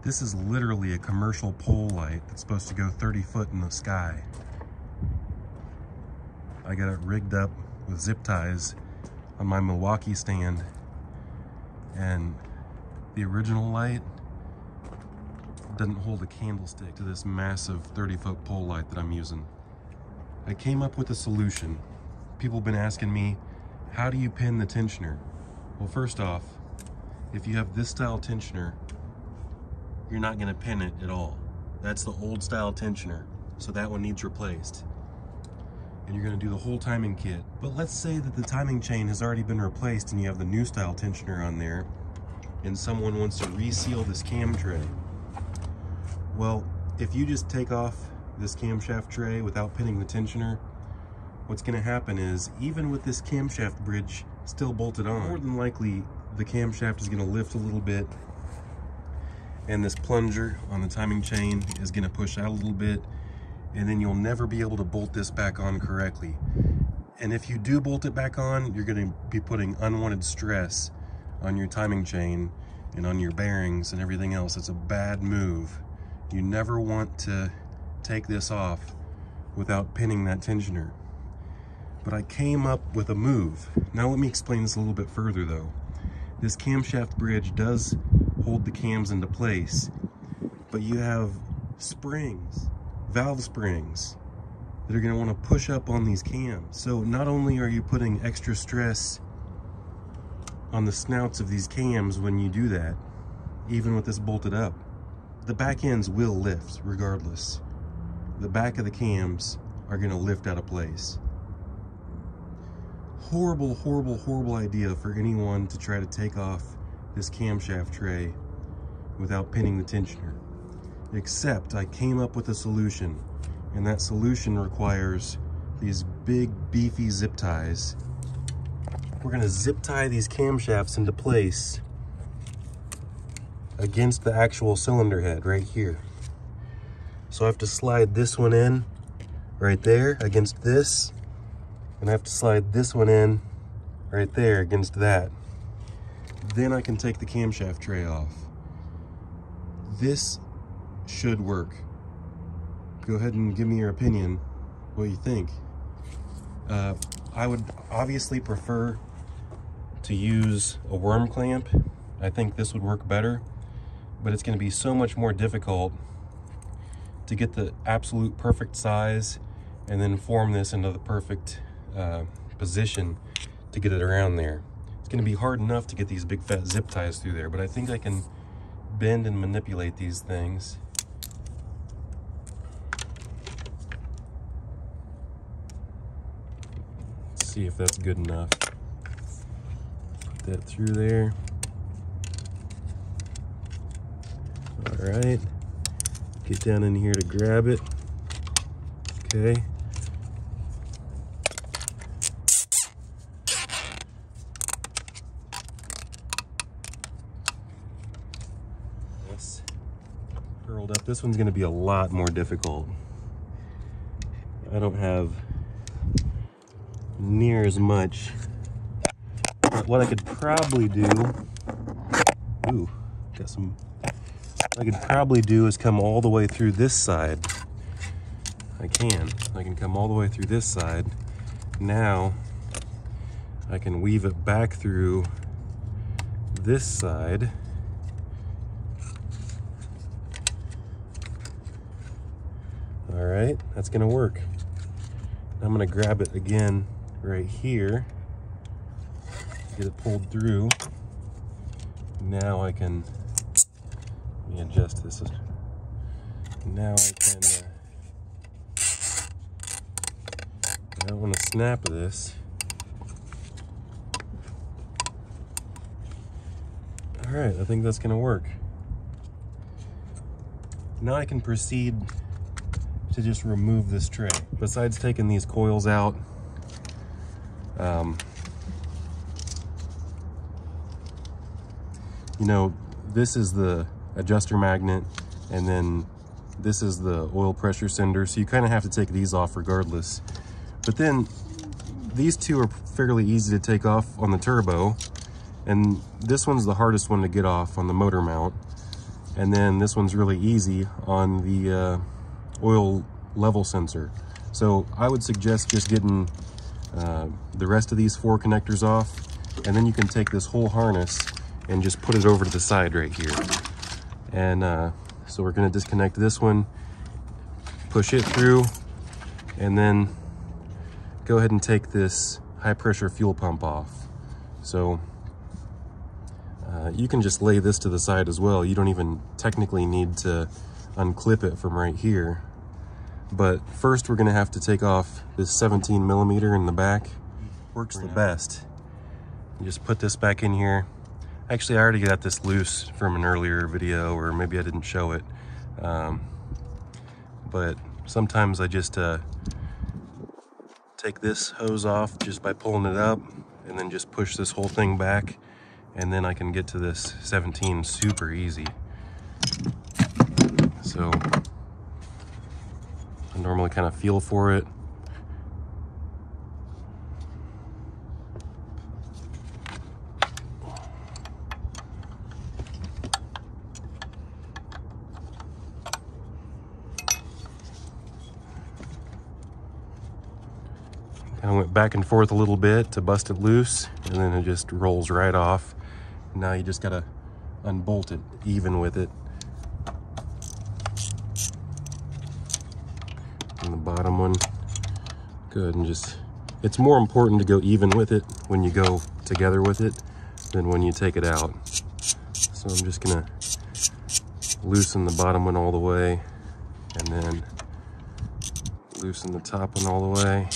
This is literally a commercial pole light that's supposed to go 30 foot in the sky. I got it rigged up with zip ties on my Milwaukee stand, and the original light doesn't hold a candlestick to this massive 30-foot pole light that I'm using. I came up with a solution. People have been asking me, how do you pin the tensioner? Well, first off, if you have this style tensioner, you're not going to pin it at all. That's the old style tensioner, so that one needs replaced. And you're going to do the whole timing kit. But let's say that the timing chain has already been replaced and you have the new style tensioner on there, and someone wants to reseal this cam tray. Well, if you just take off this camshaft tray without pinning the tensioner, what's going to happen is, even with this camshaft bridge still bolted on, more than likely the camshaft is going to lift a little bit, and this plunger on the timing chain is going to push out a little bit, and then you'll never be able to bolt this back on correctly. And if you do bolt it back on, you're going to be putting unwanted stress on your timing chain and on your bearings and everything else. It's a bad move. You never want to take this off without pinning that tensioner. But I came up with a move. Now let me explain this a little bit further though. This camshaft bridge does hold the cams into place, but you have springs, valve springs, that are going to want to push up on these cams. So not only are you putting extra stress on the snouts of these cams when you do that, even with this bolted up, the back ends will lift regardless. The back of the cams are going to lift out of place. Horrible, horrible, horrible idea for anyone to try to take off this camshaft tray without pinning the tensioner. Except I came up with a solution, and that solution requires these big beefy zip ties. We're going to zip tie these camshafts into place against the actual cylinder head right here. So I have to slide this one in right there against this, and I have to slide this one in right there against that. Then I can take the camshaft tray off. This should work. Go ahead and give me your opinion, what you think. I would obviously prefer to use a worm clamp. I think this would work better, but it's going to be so much more difficult to get the absolute perfect size and then form this into the perfect position to get it around there. It's going to be hard enough to get these big fat zip ties through there, but I think I can bend and manipulate these things. Let's see if that's good enough. Put that through there. All right, get down in here to grab it. Okay. This curled up. This one's going to be a lot more difficult. I don't have near as much. But what I could probably do, ooh, got some. What I could probably do is come all the way through this side. I can come all the way through this side. Now I can weave it back through this side. All right, that's gonna work. I'm gonna grab it again right here, get it pulled through. Now I can, let me adjust this. Now I can, I don't want to snap this. All right, I think that's gonna work. Now I can proceed to just remove this tray. Besides taking these coils out, you know, this is the adjuster magnet, and then this is the oil pressure sender, so you kind of have to take these off regardless. But then these two are fairly easy to take off on the turbo, and this one's the hardest one to get off on the motor mount. And then this one's really easy on the oil level sensor. So I would suggest just getting the rest of these 4 connectors off, and then you can take this whole harness and just put it over to the side right here. And so we're going to disconnect this one, push it through, and then go ahead and take this high pressure fuel pump off. So you can just lay this to the side as well. You don't even technically need to unclip it from right here. But first we're going to have to take off this 17 millimeter in the back. Works the best. You just put this back in here. Actually, I already got this loose from an earlier video, or maybe I didn't show it. But sometimes I just take this hose off just by pulling it up, and then just push this whole thing back, and then I can get to this 17 super easy. So I normally kind of feel for it. I went back and forth a little bit to bust it loose, and then it just rolls right off. Now you just gotta unbolt it even with it. And the bottom one, good, and just, it's more important to go even with it when you go together with it than when you take it out. So I'm just gonna loosen the bottom one all the way, and then loosen the top one all the way.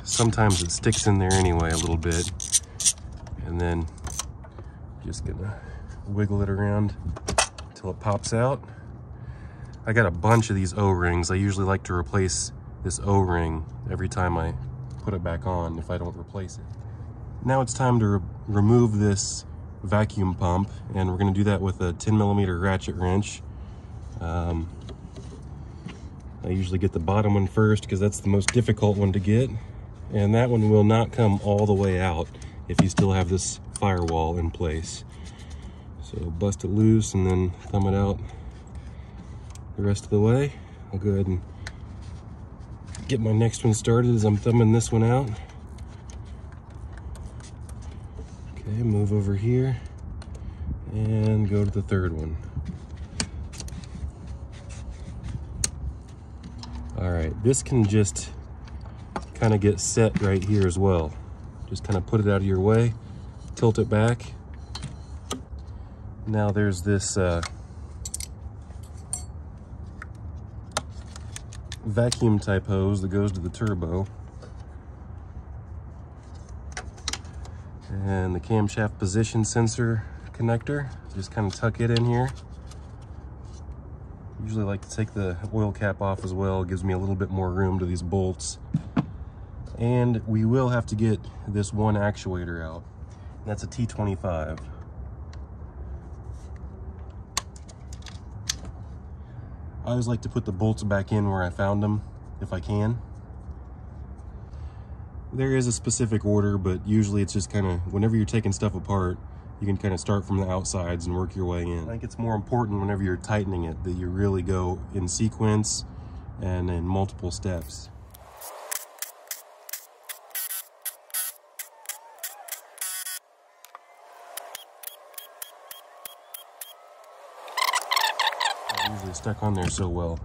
Sometimes it sticks in there anyway a little bit, and then just gonna wiggle it around until it pops out. I got a bunch of these O-rings. I usually like to replace this O-ring every time I put it back on if I don't replace it. Now it's time to remove this vacuum pump, and we're gonna do that with a 10 millimeter ratchet wrench. I usually get the bottom one first because that's the most difficult one to get. And that one will not come all the way out if you still have this firewall in place. So bust it loose and then thumb it out the rest of the way. I'll go ahead and get my next one started as I'm thumbing this one out. Okay, move over here and go to the third one. All right, this can just kind of get set right here as well. Just kind of put it out of your way, tilt it back. Now there's this vacuum type hose that goes to the turbo, and the camshaft position sensor connector. Just kind of tuck it in here. Usually like to take the oil cap off as well. It gives me a little bit more room to these bolts. And we will have to get this one actuator out. That's a T25. I always like to put the bolts back in where I found them, if I can. There is a specific order, but usually it's just kind of, whenever you're taking stuff apart, you can kind of start from the outsides and work your way in. I think it's more important whenever you're tightening it that you really go in sequence and in multiple steps. Usually stuck on there so well.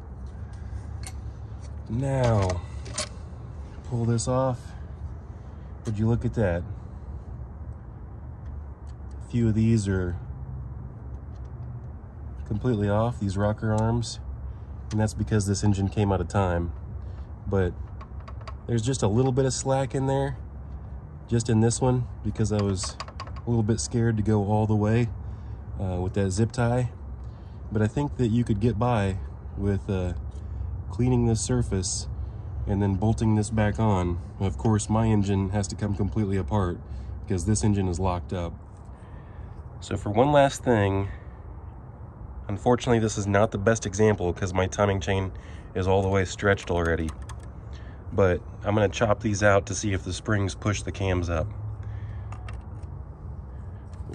Now, pull this off. Would you look at that? A few of these are completely off, these rocker arms, and that's because this engine came out of time. But there's just a little bit of slack in there, just in this one, because I was a little bit scared to go all the way with that zip tie. But I think that you could get by with cleaning this surface and then bolting this back on. Of course, my engine has to come completely apart because this engine is locked up. So for one last thing, unfortunately this is not the best example because my timing chain is all the way stretched already. But I'm going to chop these out to see if the springs push the cams up.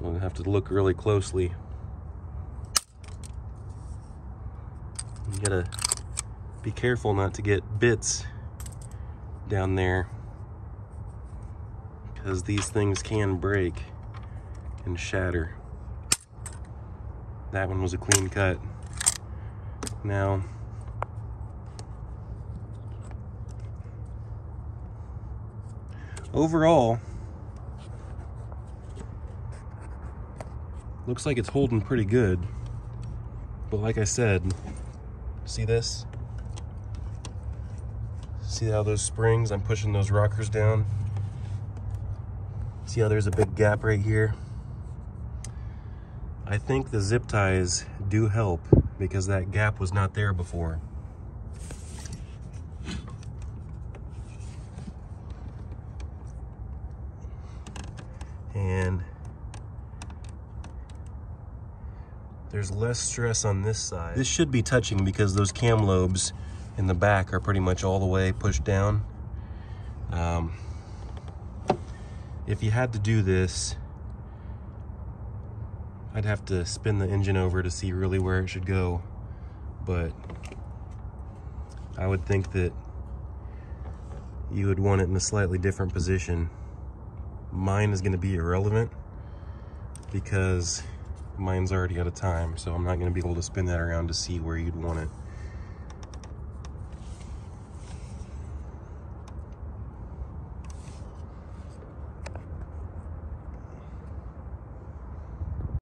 We'll have to look really closely. gotta be careful not to get bits down there, because these things can break and shatter. That one was a clean cut. Now, overall, looks like it's holding pretty good. But like I said, see this? See how those springs, I'm pushing those rockers down? See how there's a big gap right here? I think the zip ties do help because that gap was not there before. And there's less stress on this side. This should be touching because those cam lobes in the back are pretty much all the way pushed down. If you had to do this, I'd have to spin the engine over to see really where it should go, but I would think that you would want it in a slightly different position. Mine is going to be irrelevant because mine's already out of time, so I'm not going to be able to spin that around to see where you'd want it.